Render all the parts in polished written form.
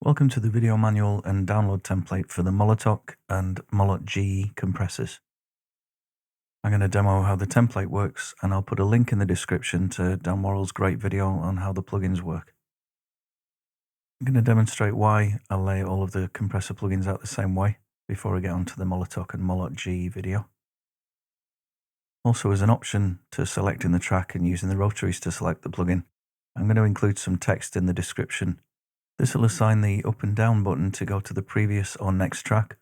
Welcome to the video manual and download template for the MOLOTok and MOLOTge compressors. I'm going to demo how the template works, and I'll put a link in the description to Dan Worrall's great video on how the plugins work. I'm going to demonstrate why I lay all of the compressor plugins out the same way before I get onto the MOLOTok and MOLOTge video. Also, as an option to selecting the track and using the rotaries to select the plugin, I'm going to include some text in the description. This will assign the up and down button to go to the previous or next track.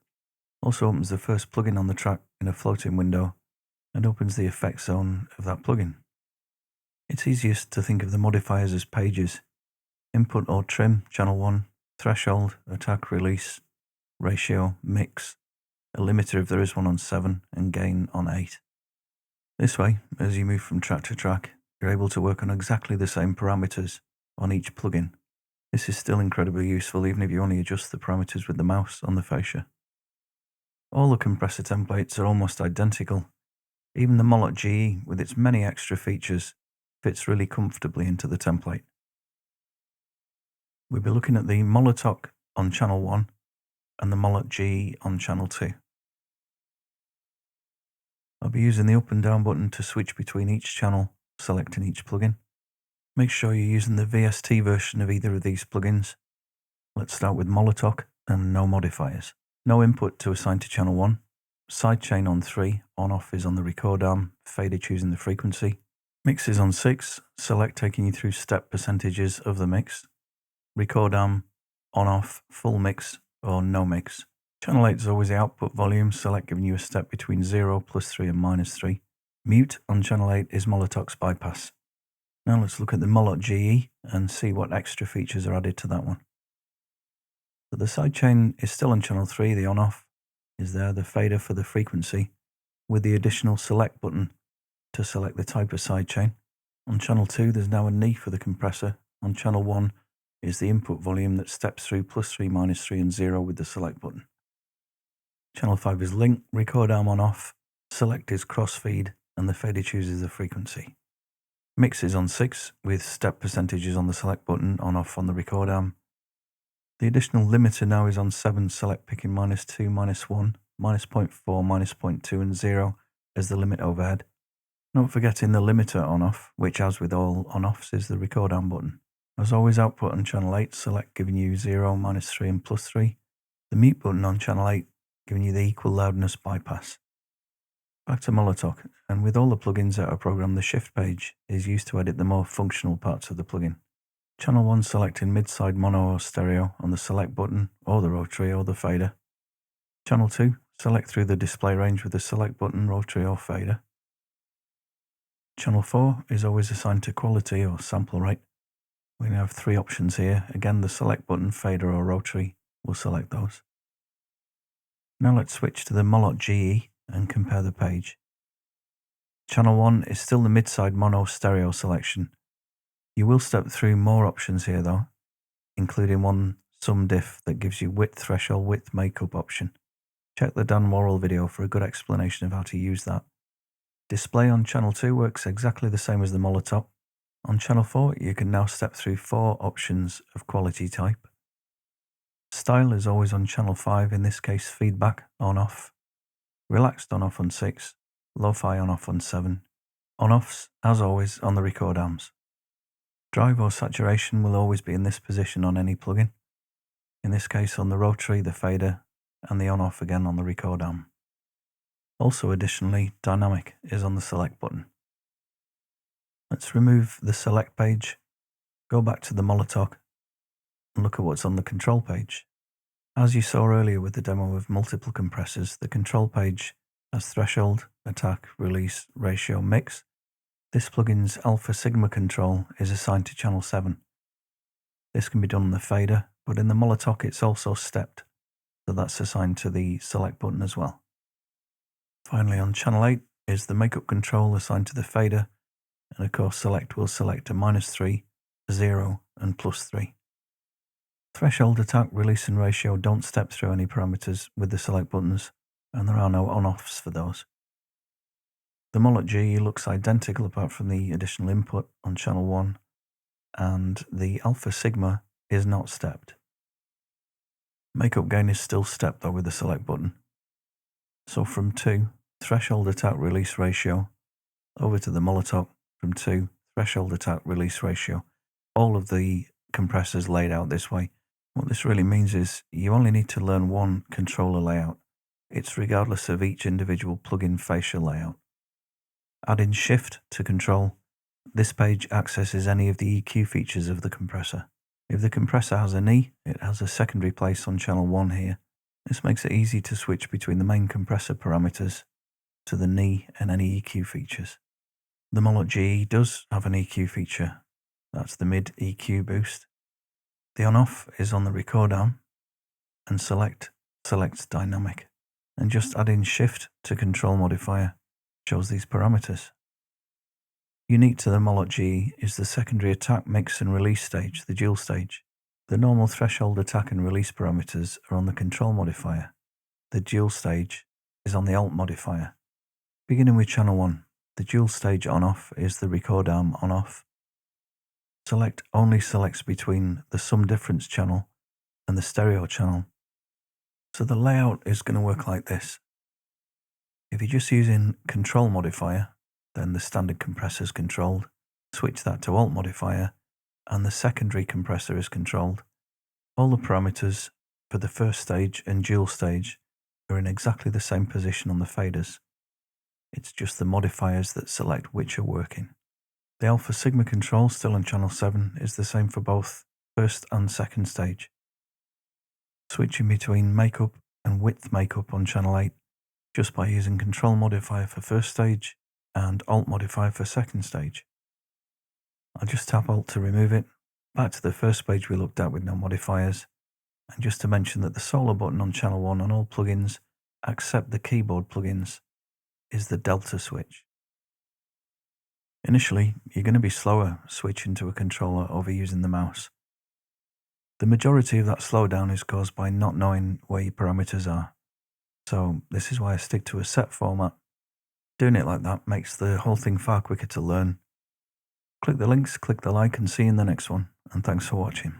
Also opens the first plugin on the track in a floating window and opens the effect zone of that plugin. It's easiest to think of the modifiers as pages: input or trim, channel 1, threshold, attack, release, ratio, mix, a limiter if there is one on 7, and gain on 8. This way, as you move from track to track, you're able to work on exactly the same parameters on each plugin. This is still incredibly useful even if you only adjust the parameters with the mouse on the fascia. All the compressor templates are almost identical. Even the MOLOTge, with its many extra features, fits really comfortably into the template. We'll be looking at the MOLOTok on channel 1 and the MOLOTge on channel 2. I'll be using the up and down button to switch between each channel, selecting each plugin. Make sure you're using the VST version of either of these plugins. Let's start with MOLOTok and no modifiers. No input to assign to channel 1. Sidechain on 3, on-off is on the record arm, fader choosing the frequency. Mix is on 6, select taking you through step percentages of the mix. Record arm, on-off, full mix or no mix. Channel 8 is always the output volume, select giving you a step between 0, +3 and -3. Mute on channel 8 is MOLOTok's bypass. Now let's look at the MOLOTge and see what extra features are added to that one. So the sidechain is still on channel 3, the on-off is there, the fader for the frequency, with the additional select button to select the type of sidechain. On channel 2 there's now a knee for the compressor. On channel 1 is the input volume that steps through +3, -3 and 0 with the select button. Channel 5 is link, record arm on-off, select is crossfeed and the fader chooses the frequency. Mix is on 6 with step percentages on the select button, on-off on the record arm. The additional limiter now is on 7, select picking -2, -1, -0.4, -0.2 and 0 as the limit overhead. Not forgetting the limiter on-off, which as with all on-offs is the record arm button. As always, output on channel 8, select giving you 0, -3 and +3. The mute button on channel 8 giving you the equal loudness bypass. Back to MOLOTok, and with all the plugins that are programmed, the shift page is used to edit the more functional parts of the plugin. Channel 1 selecting mid-side mono or stereo on the select button, or the rotary or the fader. Channel 2, select through the display range with the select button, rotary or fader. Channel 4 is always assigned to quality or sample rate. We now have 3 options here. Again, the select button, fader or rotary will select those. Now let's switch to the MOLOTge and compare the page. Channel 1 is still the mid-side mono stereo selection. You will step through more options here though, including one sum diff that gives you width, threshold, width makeup option. Check the Dan Worrall video for a good explanation of how to use that. Display on channel 2 works exactly the same as the MOLOTok. On channel 4 you can now step through 4 options of quality type. Style is always on channel 5, in this case feedback on-off. Relaxed on-off on 6, lo-fi on-off on 7. On-offs, as always, on the record arms. Drive or saturation will always be in this position on any plugin. In this case on the rotary, the fader, and the on-off again on the record arm. Also additionally, dynamic is on the select button. Let's remove the select page, go back to the MOLOTok, and look at what's on the control page. As you saw earlier with the demo of multiple compressors, the control page has threshold, attack, release, ratio, mix. This plugin's alpha sigma control is assigned to channel 7. This can be done on the fader, but in the MOLOTok it's also stepped, so that's assigned to the select button as well. Finally, on channel 8 is the makeup control assigned to the fader, and of course select will select a -3, 0 and +3. Threshold, attack, release and ratio don't step through any parameters with the select buttons, and there are no on-offs for those. The MOLOTge looks identical apart from the additional input on channel 1, and the alpha sigma is not stepped. Makeup gain is still stepped though with the select button. So from 2, threshold attack release ratio, over to the Molotok, from 2, threshold attack release ratio. All of the compressors laid out this way. What this really means is you only need to learn one controller layout. It's regardless of each individual plugin facial layout. Add in Shift to control. This page accesses any of the EQ features of the compressor. If the compressor has a knee, it has a secondary place on channel 1 here. This makes it easy to switch between the main compressor parameters to the knee and any EQ features. The MOLOTge does have an EQ feature. That's the mid EQ boost. The on-off is on the record arm, and selects dynamic. And just add in Shift to control modifier shows these parameters. Unique to the MOLOTge is the secondary attack mix and release stage, the dual stage. The normal threshold attack and release parameters are on the control modifier. The dual stage is on the alt modifier. Beginning with channel 1, the dual stage on-off is the record arm on-off. Select only selects between the sum difference channel and the stereo channel. So the layout is going to work like this. If you're just using control modifier, then the standard compressor is controlled. Switch that to alt modifier, and the secondary compressor is controlled. All the parameters for the first stage and dual stage are in exactly the same position on the faders. It's just the modifiers that select which are working. The alpha sigma control, still on channel 7, is the same for both first and second stage. Switching between makeup and width makeup on channel 8 just by using control modifier for first stage and alt modifier for second stage. I'll just tap alt to remove it. Back to the first page we looked at with no modifiers. And just to mention that the solo button on channel 1 on all plugins, except the keyboard plugins, is the delta switch. Initially, you're going to be slower switching to a controller over using the mouse. The majority of that slowdown is caused by not knowing where your parameters are. So this is why I stick to a set format. Doing it like that makes the whole thing far quicker to learn. Click the links, click the like, and see you in the next one. And thanks for watching.